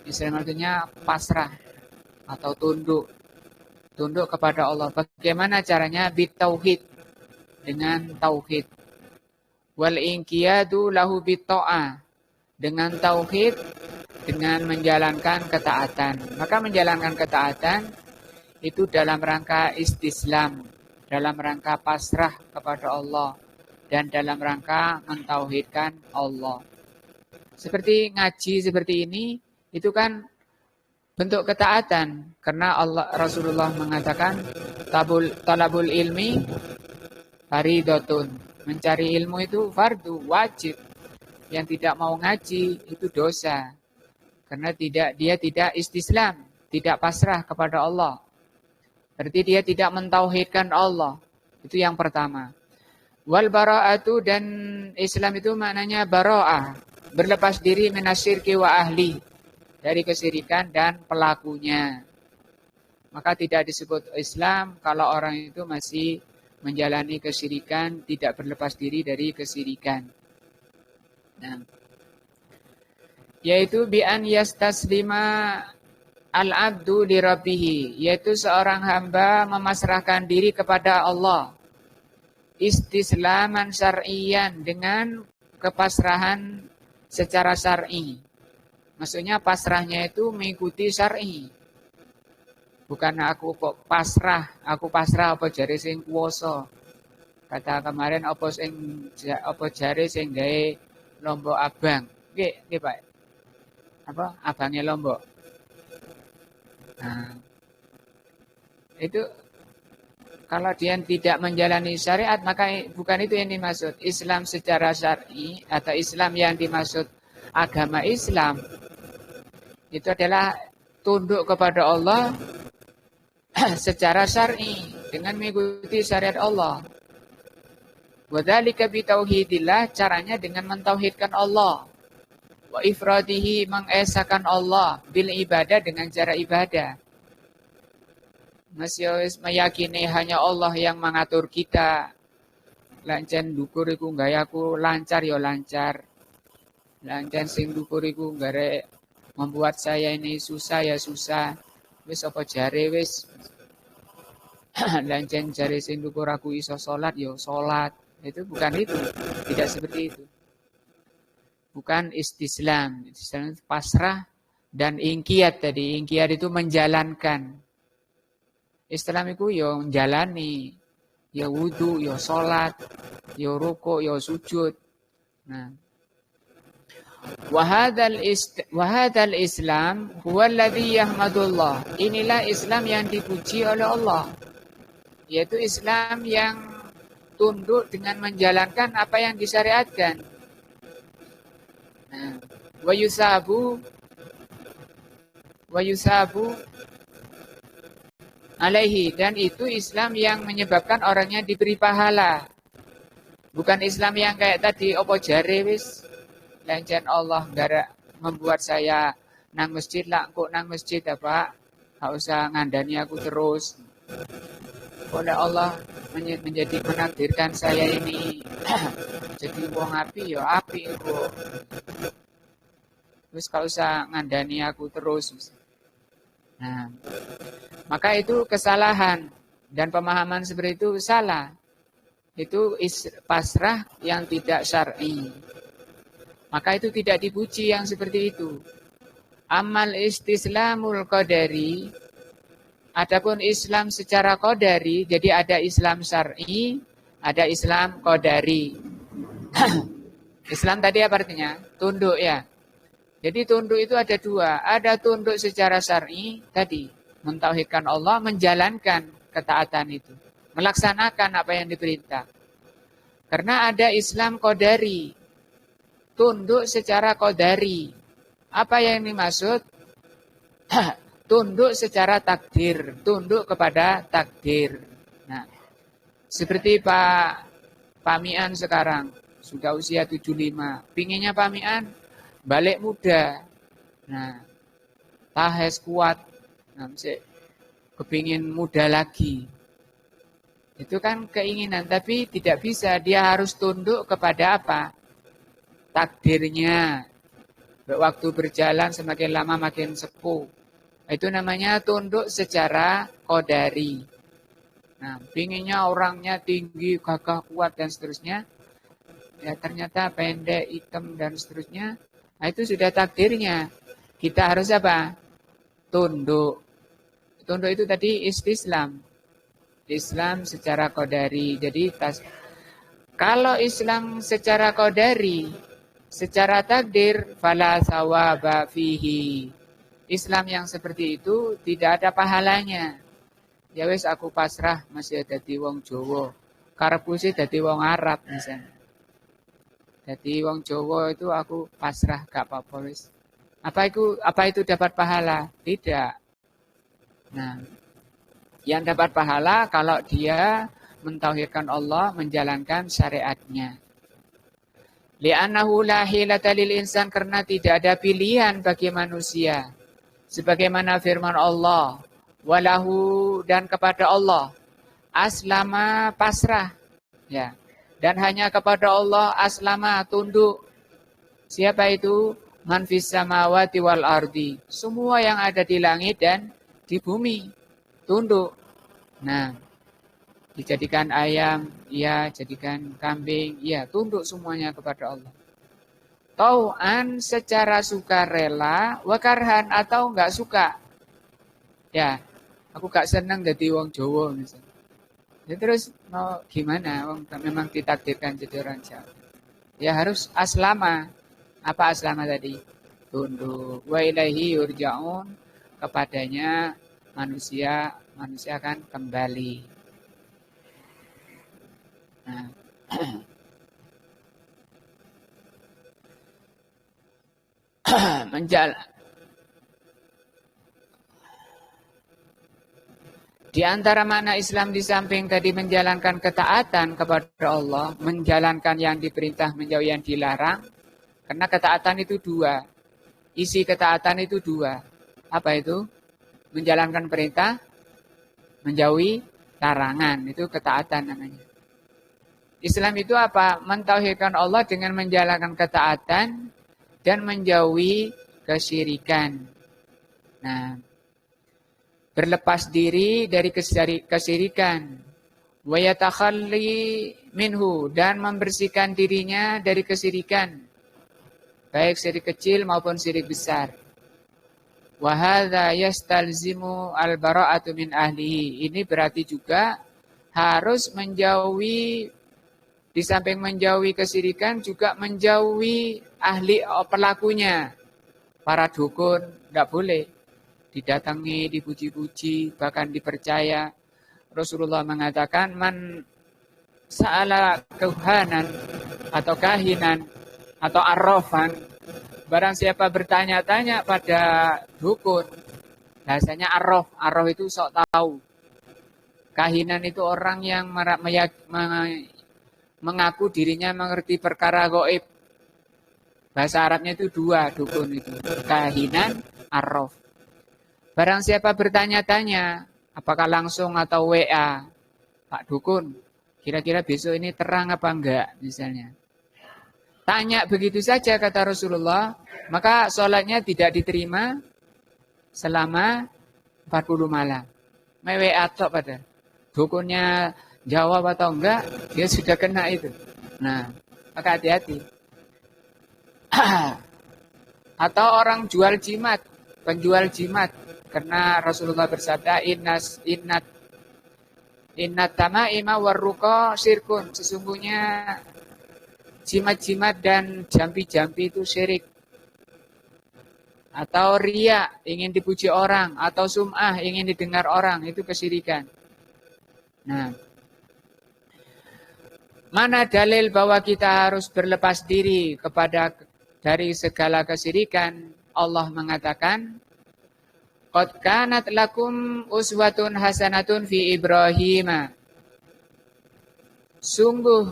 Islam artinya pasrah atau tunduk. Tunduk kepada Allah. Bagaimana caranya? Bitauhid, dengan tauhid. Wal inqiyadu lahu bitta'ah, dengan tauhid, dengan menjalankan ketaatan. Maka menjalankan ketaatan itu dalam rangka istislam, dalam rangka pasrah kepada Allah, dan dalam rangka mentauhidkan Allah. Seperti ngaji seperti ini, itu kan bentuk ketaatan. Karena Rasulullah mengatakan, talabul ilmi faridotun. Mencari ilmu itu fardu, wajib. Yang tidak mau ngaji itu dosa. Karena dia tidak istislam, tidak pasrah kepada Allah. Berarti dia tidak mentauhidkan Allah. Itu yang pertama. Wal bara'atu, dan Islam itu maknanya bara'ah, berlepas diri minasyirki wa ahli, dari kesyirikan dan pelakunya. Maka tidak disebut Islam kalau orang itu masih menjalani kesyirikan, tidak berlepas diri dari kesyirikan. Nah, yaitu bi an yastaslima al-abdu li rabbih, yaitu seorang hamba memasrahkan diri kepada Allah. Istislaman syar'iyan, dengan kepasrahan secara syar'i. Maksudnya pasrahnya itu mengikuti syar'i. Bukan aku kok pasrah, aku pasrah apa jare sing kuwasa. Kata kemarin apa jare sing gawe Lombok Abang. Nggih, Pak. Apa? Abangnya Lombok. Nah, itu kalau dia tidak menjalani syariat, maka bukan itu yang dimaksud. Islam secara syar'i atau Islam yang dimaksud agama Islam itu adalah tunduk kepada Allah secara syar'i, dengan mengikuti syariat Allah. Wa dzalika bi tauhidillah, caranya dengan mentauhidkan Allah. Wa ifradihi, mengesakan Allah, bil ibadah, dengan cara ibadah. Masih meyakini hanya Allah yang mengatur kita. Lancen dukur iku gayaku lancar ya lancar. Lancen sing dukur iku gare membuat saya ini susah ya susah. Wis apa jare wis. Lancen jare sing dukur aku iso salat ya salat. Itu bukan itu. Tidak seperti itu. Bukan istislam. Istislam itu pasrah dan ingkiyat tadi. Ingkiyat itu menjalankan. Islam itu ya menjalani, ya wudu, ya sholat, ya rukuk, ya sujud. Nah, wahadal Islam huwa alladhi yahmadullah. Inilah Islam yang dipuji oleh Allah. Yaitu Islam yang tunduk dengan menjalankan apa yang disyariatkan. Nah, wa yusabu alaihi, dan itu Islam yang menyebabkan orangnya diberi pahala. Bukan Islam yang kayak tadi opo jare wis lancen Allah gara membuat saya nang masjid lah, kok nang masjid apa? Enggak usah ngandani aku terus. Oleh Allah menjadi menakdirkan saya ini jadi wong api ya api kok. Wis enggak usah ngandani aku terus. Nah, maka itu kesalahan dan pemahaman seperti itu salah. Itu pasrah yang tidak syar'i. Maka itu tidak dipuji yang seperti itu. Amal istislamul qadari, adapun Islam secara qadari, jadi ada Islam syar'i, ada Islam qadari. Islam tadi apa artinya? Tunduk ya. Jadi tunduk itu ada dua. Ada tunduk secara syar'i tadi, mentauhidkan Allah, menjalankan ketaatan itu, melaksanakan apa yang diperintah. Karena ada Islam qadari, tunduk secara qadari. Apa yang dimaksud? Tunduk secara takdir, tunduk kepada takdir. Nah, seperti Pak Mian sekarang sudah usia 75, pinginnya Pak Mian balik muda. Nah, tahes kuat. Nah, kepingin muda lagi. Itu kan keinginan, tapi tidak bisa. Dia harus tunduk kepada apa? Takdirnya. Waktu berjalan semakin lama makin sepuh. Itu namanya tunduk secara qadari. Nah, pinginnya orangnya tinggi, gagah, kuat, dan seterusnya. Ya, ternyata pendek, hitam, dan seterusnya. Nah, itu sudah takdirnya. Kita harus apa? Tunduk. Tunduk itu tadi istislam. Islam secara qadari. Jadi kalau Islam secara qadari, secara takdir, fala sawaba fihi. Islam yang seperti itu tidak ada pahalanya. Ya wis aku pasrah masih dadi wong Jawa. Karepku sih dadi wong Arab misalnya. Jadi wong Jawa itu aku pasrah gak apa-apa wis. Apa itu dapat pahala? Tidak. Nah, yang dapat pahala kalau dia mentauhidkan Allah, menjalankan syariatnya. Li'annahu la hilata lil insan, karena tidak ada pilihan bagi manusia. Sebagaimana firman Allah, walahu, dan kepada Allah, aslama, pasrah. Ya. Dan hanya kepada Allah aslama, tunduk. Siapa itu? Man fis samawati wal ardi. Semua yang ada di langit dan di bumi. Tunduk. Nah, dijadikan ayam, ya, jadikan kambing, ya, tunduk semuanya kepada Allah. Tau'an, secara sukarela, wakarhan, atau enggak suka. Ya, aku gak senang jadi wong Jawa misalnya. Ya terus mau gimana? Memang ditakdirkan jadi orang Jawa. Ya harus aslama. Apa aslama tadi? Tunduk. Wa ilaihi yurja'un. Kepadanya manusia akan kembali. Nah. Di antara makna Islam di samping tadi menjalankan ketaatan kepada Allah, menjalankan yang diperintah, menjauhi yang dilarang. Karena ketaatan itu dua. Isi ketaatan itu dua. Apa itu? Menjalankan perintah, menjauhi larangan. Itu ketaatan namanya. Islam itu apa? Mentauhidkan Allah dengan menjalankan ketaatan dan menjauhi kesyirikan. Nah, berlepas diri dari kesyirikan, wa yatakhalli minhu, dan membersihkan dirinya dari kesyirikan, baik syirik kecil maupun syirik besar. Wa hadza yastalzimu al-bara'atu min ahlihi. Ini berarti juga harus menjauhi, di samping menjauhi kesyirikan juga menjauhi ahli pelakunya. Para dukun tidak boleh didatangi, dipuji-puji, bahkan dipercaya. Rasulullah mengatakan, man sa'ala kuhanan atau kahinan atau arrofan, barang siapa bertanya-tanya pada dukun, bahasanya arrof itu sok tahu. Kahinan itu orang yang mengaku dirinya mengerti perkara gaib. Bahasa Arabnya itu dua, dukun itu, kahinan, arrof. Barang siapa bertanya-tanya, apakah langsung atau WA, Pak Dukun, kira-kira besok ini terang apa enggak, misalnya. Tanya begitu saja, kata Rasulullah, maka sholatnya tidak diterima selama 40 malam. WA tok pada. Dukunnya jawab atau enggak, dia sudah kena itu. Nah, maka hati-hati. Atau orang jual jimat, penjual jimat. Karena Rasulullah bersabda, innat tamaima warruqa syirkun. Sesungguhnya jimat-jimat dan jampi-jampi itu syirik. Atau riya, ingin dipuji orang. Atau sum'ah, ingin didengar orang. Itu kesyirikan. Nah, mana dalil bahwa kita harus berlepas diri dari segala kesyirikan? Allah mengatakan, qad kanat lakum uswatun hasanatun fi Ibrahim. Sungguh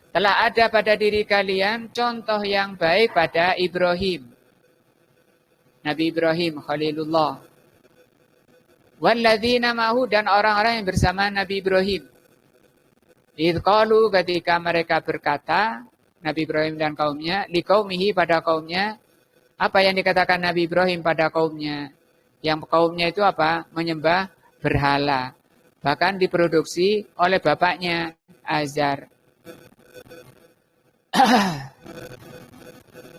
telah ada pada diri kalian contoh yang baik pada Ibrahim. Nabi Ibrahim Khalilullah. Walladzina ma'hu, dan orang-orang yang bersama Nabi Ibrahim. Idh qalu, ketika mereka berkata, Nabi Ibrahim dan kaumnya, liqaumihi, pada kaumnya. Apa yang dikatakan Nabi Ibrahim pada kaumnya? Yang kaumnya itu apa? Menyembah berhala. Bahkan diproduksi oleh bapaknya, Azar.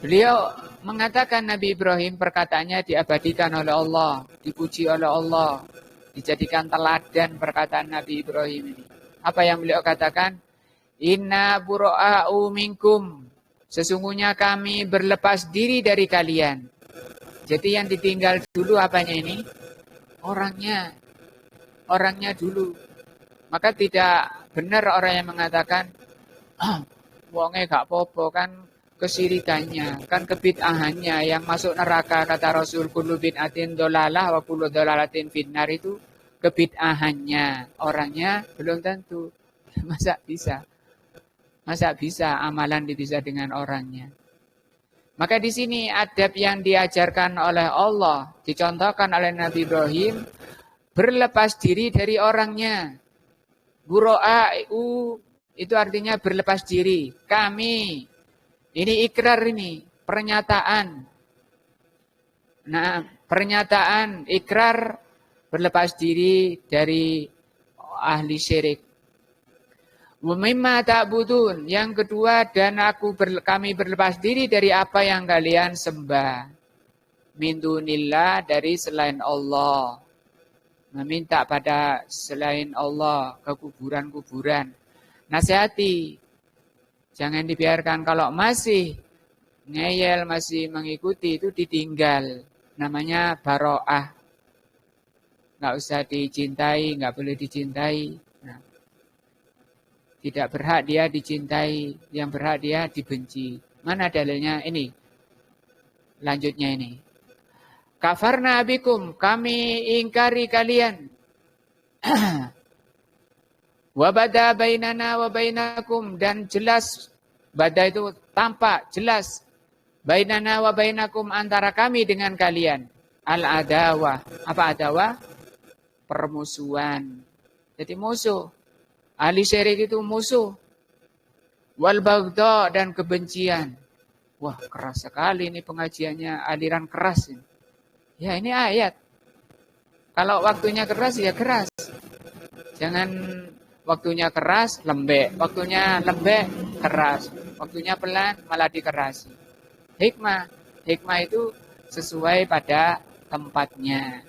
Beliau mengatakan, Nabi Ibrahim, perkataannya diabadikan oleh Allah, dipuji oleh Allah, dijadikan teladan perkataan Nabi Ibrahim ini. Apa yang beliau katakan? Inna bura'a'u minkum. Sesungguhnya kami berlepas diri dari kalian. Jadi yang ditinggal dulu apanya ini? Orangnya. Orangnya dulu. Maka tidak benar orang yang mengatakan, wonge gak popo, kan kesirikannya, kan kebid'ahannya yang masuk neraka, kata Rasul, kullu bid'atin dolalah wa kullu dolalatin finnar, itu kebid'ahannya. Orangnya belum tentu. Masa bisa amalan dipisah dengan orangnya? Maka di sini adab yang diajarkan oleh Allah, dicontohkan oleh Nabi Ibrahim, berlepas diri dari orangnya. Bura'a'u itu artinya berlepas diri. Kami, ini ikrar, ini pernyataan. Nah, pernyataan ikrar berlepas diri dari ahli syirik. Mimma ta'budun, yang kedua, dan kami berlepas diri dari apa yang kalian sembah. Min dunillah, dari selain Allah. Meminta pada selain Allah ke kuburan-kuburan. Nasihati, jangan dibiarkan, kalau masih ngeyel, masih mengikuti, itu ditinggal. Namanya baro'ah. Nggak usah dicintai, nggak boleh dicintai. Nah, tidak berhak dia dicintai, yang berhak dia dibenci. Mana dalilnya? Ini, lanjutnya ini. Kafarna bikum, kami ingkari kalian. Wabada bainana wa bainakum, dan jelas, bada itu tampak, jelas. Bainana wa bainakum, antara kami dengan kalian. Al-adawah. Apa adawah? Permusuhan. Jadi musuh. Ahli syirik itu musuh. Wal baghdha, dan kebencian. Wah, keras sekali ini pengajiannya, aliran keras ini. Ya, ini ayat. Kalau waktunya keras, ya keras. Jangan waktunya keras, lembek. Waktunya lembek, keras. Waktunya pelan, malah dikerasi. Hikmah. Hikmah itu sesuai pada tempatnya.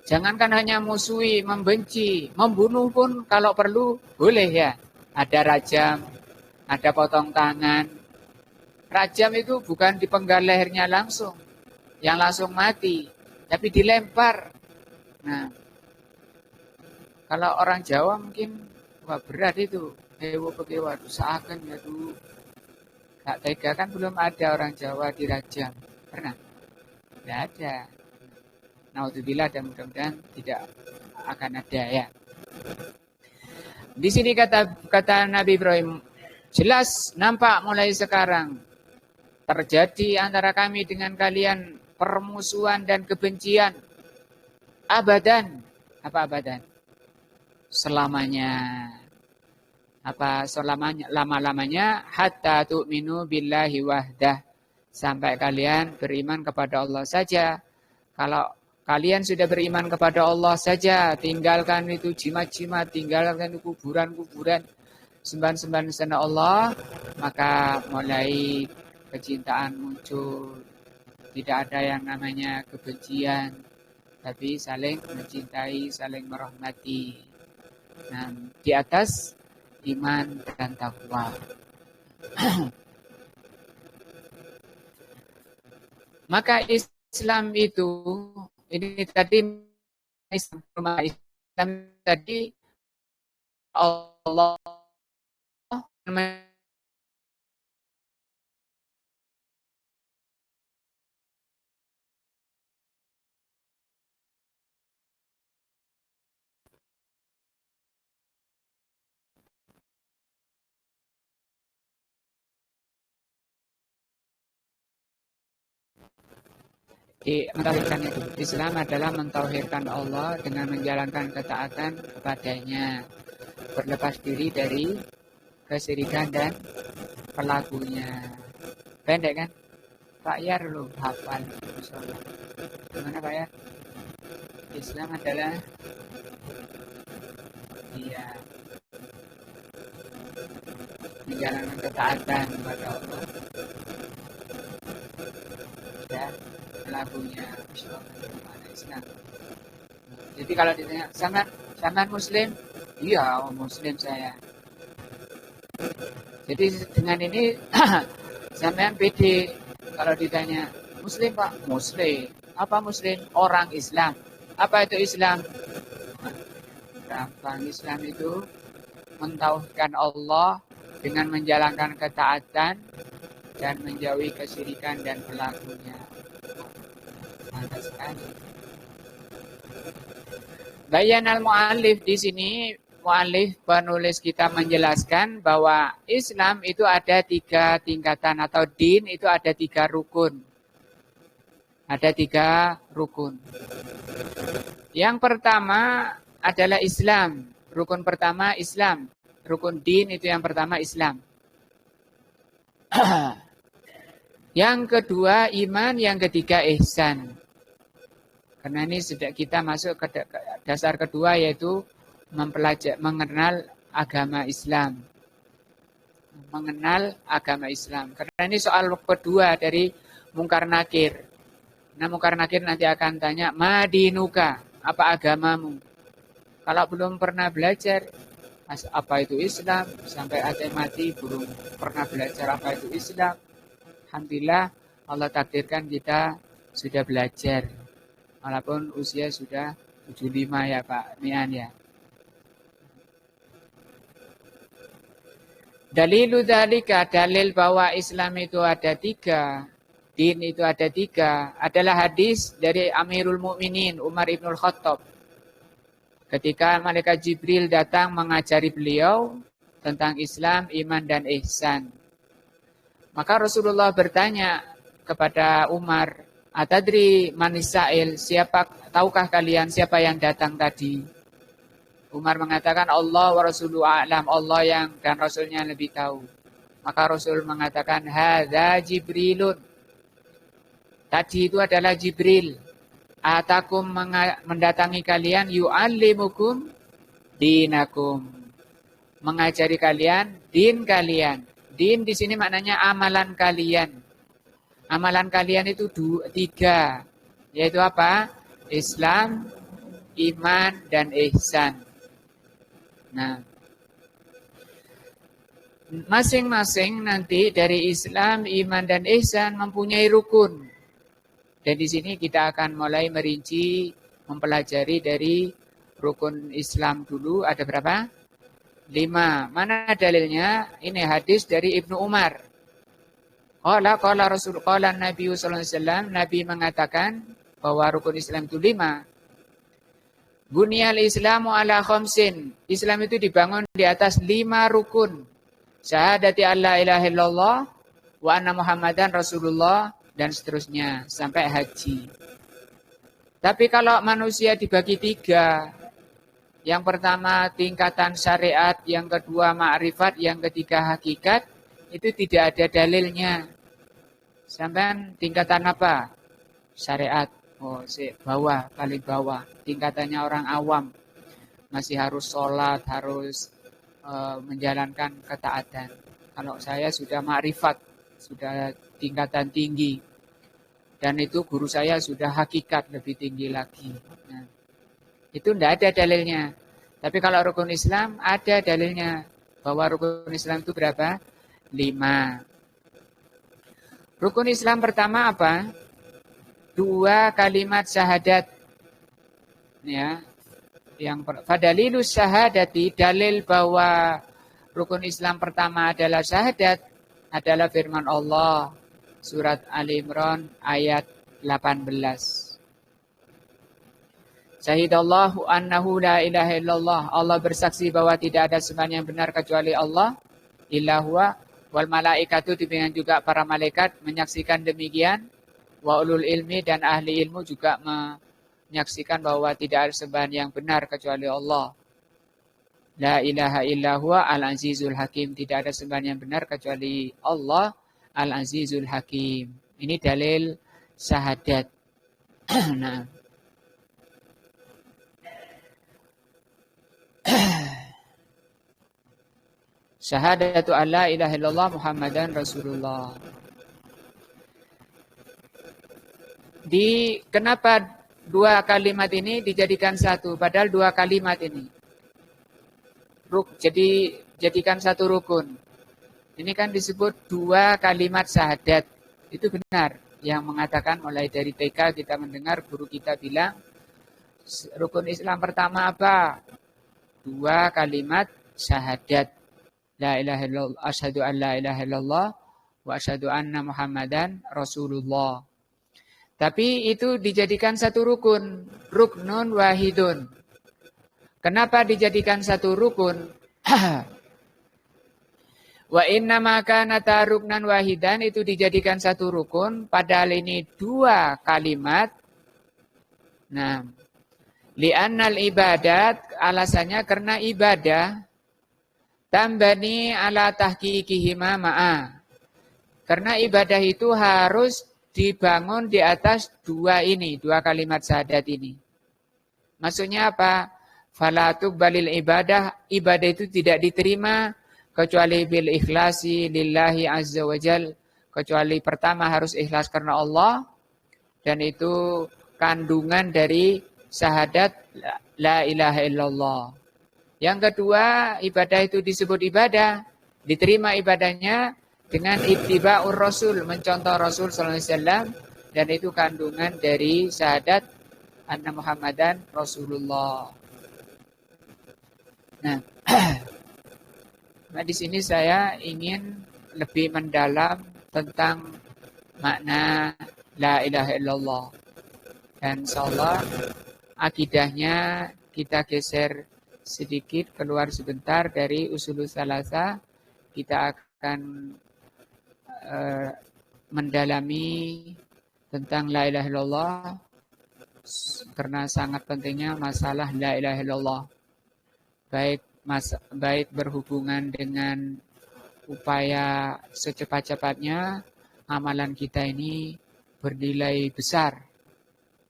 Jangankan hanya musuhi, membenci. Membunuh pun kalau perlu, boleh ya. Ada rajam, ada potong tangan. Rajam itu bukan dipenggal lehernya langsung. Yang langsung mati, tapi dilempar. Nah, kalau orang Jawa mungkin wah berat itu. Hewo pekewa, usahakan ya dulu. Gak tega, kan belum ada orang Jawa dirajam. Pernah? Tidak ada. Naudzubillah, dan mudah-mudahan tidak akan ada ya. Di sini kata Nabi Ibrahim, jelas nampak mulai sekarang terjadi antara kami dengan kalian permusuhan dan kebencian. Abadan. Apa abadan? Selamanya. Apa selamanya? Lama-lamanya. Hatta tu'minu billahi wahdah. Sampai kalian beriman kepada Allah saja. Kalau Kalian sudah beriman kepada Allah saja, tinggalkan itu jimat-jimat, tinggalkan itu kuburan-kuburan, sembahan-sembahan selain Allah, maka mulai kecintaan muncul. Tidak ada yang namanya kebencian, tapi saling mencintai, saling merahmati. Nah, di atas iman dan takwa. Maka Islam itu, ini tadi Islam tadi Allah mentauhidkan itu. Islam adalah mentauhidkan Allah dengan menjalankan ketaatan kepadanya, berlepas diri dari kesyirikan dan pelakunya. Pendek kan? Pak Yar lo hafal. Gimana Pak Yar? Islam adalah iya menjalankan ketaatan kepada Allah dan pelakunya. Islam. Jadi kalau ditanya, sangat Muslim? Iya, Muslim saya. Jadi dengan ini sampean pede kalau ditanya, Muslim Pak? Muslim. Apa Muslim? Orang Islam. Apa itu Islam? Gampang, Islam itu mentauhidkan Allah dengan menjalankan ketaatan dan menjauhi kesyirikan dan pelakunya. Mantap sekali. Bayan al-mu'allif di sini, mu'allif penulis kita menjelaskan bahwa Islam itu ada 3 tingkatan atau din itu ada 3 rukun. Ada 3 rukun. Yang pertama adalah Islam. Rukun pertama Islam. Rukun din itu yang pertama Islam. Yang kedua iman, yang ketiga ihsan. Karena ini sudah kita masuk ke dasar kedua yaitu mengenal agama Islam. Mengenal agama Islam. Karena ini soal kedua dari Mungkar Nakir. Nah Mungkar Nakir nanti akan tanya, Madinuka, apa agamamu? Kalau belum pernah belajar, apa itu Islam? Sampai ada mati belum pernah belajar apa itu Islam. Alhamdulillah Allah takdirkan kita sudah belajar. Walaupun usia sudah 75 ya Pak Mian ya. Dalilu dzalika, dalil bahwa Islam itu ada 3, din itu ada 3, adalah hadis dari Amirul Mukminin Umar Ibnul Khattab. Ketika malaikat Jibril datang mengajari beliau tentang Islam, iman dan ihsan. Maka Rasulullah bertanya kepada Umar, Atadri manisail, tahukah kalian siapa yang datang tadi? Umar mengatakan Allah wa rasuluhu a'lam, Allah yang dan Rasulnya lebih tahu. Maka Rasul mengatakan hadza Jibrilun. Tadi itu adalah Jibril. Atakum mendatangi kalian yu'allimukum dinakum. Mengajari kalian din kalian. Din di sini maknanya amalan kalian. Amalan kalian itu 3, yaitu apa? Islam, iman, dan ihsan. Nah, masing-masing nanti dari Islam, iman, dan ihsan mempunyai rukun. Dan di sini kita akan mulai merinci, mempelajari dari rukun Islam dulu. Ada berapa? 5. Mana dalilnya? Ini hadis dari Ibnu Umar. Qala Nabi sallallahu alaihi wasallam, Nabi mengatakan bahwa rukun Islam itu 5. Bunyal Islamu ala khamsin. Islam itu dibangun di atas 5 rukun. Syahadati alla ilaha illallah wa anna Muhammadan Rasulullah dan seterusnya sampai haji. Tapi kalau manusia dibagi 3, yang pertama tingkatan syariat, yang kedua ma'rifat, yang ketiga hakikat, itu tidak ada dalilnya. Sampai tingkatan apa? Syariat. Oh, bawah, paling bawah. Tingkatannya orang awam. Masih harus sholat, harus menjalankan ketaatan. Kalau saya sudah makrifat, sudah tingkatan tinggi. Dan itu guru saya sudah hakikat lebih tinggi lagi. Nah, itu tidak ada dalilnya. Tapi kalau rukun Islam ada dalilnya. Bahwa rukun Islam itu berapa? 5. Rukun Islam pertama apa? 2 kalimat syahadat. Ya. Yang fadalilus syahadati, dalil bahwa rukun Islam pertama adalah syahadat adalah firman Allah surat Ali Imran ayat 18. Syahidallahu annahu la ilaha illallah. Allah bersaksi bahwa tidak ada sembahan yang benar kecuali Allah. Illa huwa wal malaikatu, demikian juga para malaikat menyaksikan demikian. Wa ulul ilmi, dan ahli ilmu juga menyaksikan bahwa tidak ada sembahan yang benar kecuali Allah. La ilaha illa huwa al-azizul hakim. Tidak ada sembahan yang benar kecuali Allah al-azizul hakim. Ini dalil syahadat. Nah. Syahadatu alla ilaha illallah Muhammadan Rasulullah. Kenapa 2 kalimat ini dijadikan satu? Padahal 2 kalimat ini. Jadikan satu rukun. Ini kan disebut 2 kalimat syahadat. Itu benar. Yang mengatakan mulai dari TK kita mendengar guru kita bilang, rukun Islam pertama apa? 2 kalimat syahadat. La ilaha illallah, asyhadu an la ilaha illallah wa asyhadu anna Muhammadan Rasulullah. Tapi itu dijadikan satu rukun, ruknun wahidun. Kenapa dijadikan satu rukun? Wa inna maka nata ruknan wahidan, itu dijadikan satu rukun, padahal ini 2 kalimat. Nah, li'annal ibadat, alasannya karena ibadah tambani ala tahqiqihima ma'a. Karena ibadah itu harus dibangun di atas 2 ini, 2 kalimat syahadat ini. Maksudnya apa? Fala tuqbalil ibadah, ibadah itu tidak diterima kecuali bil ikhlasi lillahi azza wajal, kecuali pertama harus ikhlas karena Allah, dan itu kandungan dari syahadat la ilaha illallah. Yang kedua, ibadah itu disebut ibadah, diterima ibadahnya dengan ittiba'ur rasul, mencontoh Rasul sallallahu alaihi wasallam, dan itu kandungan dari syahadat anna Muhammadan Rasulullah. Nah, di sini saya ingin lebih mendalam tentang makna la ilaha illallah. Dan insyaallah akidahnya kita geser sedikit, keluar sebentar dari usulul salasa. Kita akan mendalami tentang la ilaha illallah, karena sangat pentingnya masalah la ilaha illallah. Baik berhubungan dengan upaya secepat-cepatnya amalan kita ini bernilai besar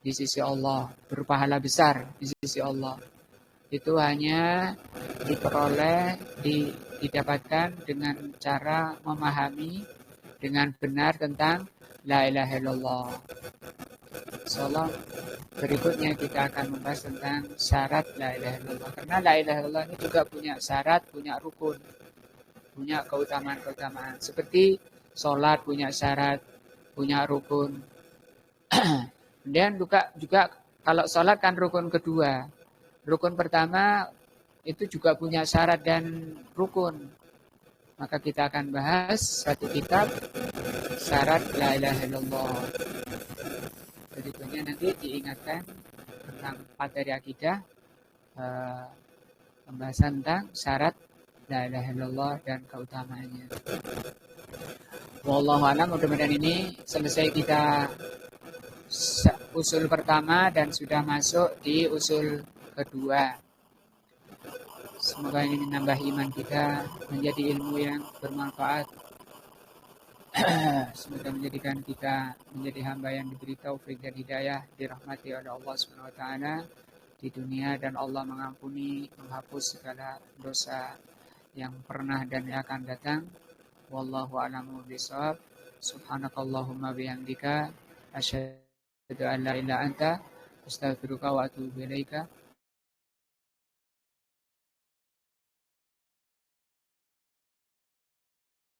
di sisi Allah, berpahala besar di sisi Allah. Itu hanya diperoleh, didapatkan dengan cara memahami dengan benar tentang la ilaha illallah. Insyaallah berikutnya kita akan membahas tentang syarat la ilaha illallah. Karena la ilaha illallah ini juga punya syarat, punya rukun, punya keutamaan-keutamaan. Seperti sholat punya syarat, punya rukun. Kemudian juga kalau sholat kan rukun kedua. Rukun pertama itu juga punya syarat dan rukun. Maka kita akan bahas satu kitab syarat la ilaha illallah. Berikutnya nanti diingatkan tentang materi akidah, pembahasan tentang syarat la ilaha illallah dan keutamaannya. Wallahu a'lam. Mudah-mudahan ini selesai kita usul pertama dan sudah masuk di usul kedua. Semoga ini menambah iman kita, menjadi ilmu yang bermanfaat. Semoga menjadikan kita menjadi hamba yang diberi taufik dan hidayah, dirahmati oleh Allah Subhanahu wa taala di dunia, dan Allah mengampuni, menghapus segala dosa yang pernah dan yang akan datang. Wallahu a'lamu bishawab. Subhanakallahumma bihamdika asyhadu an la ilaha illa anta astaghfiruka wa atubu ilaika.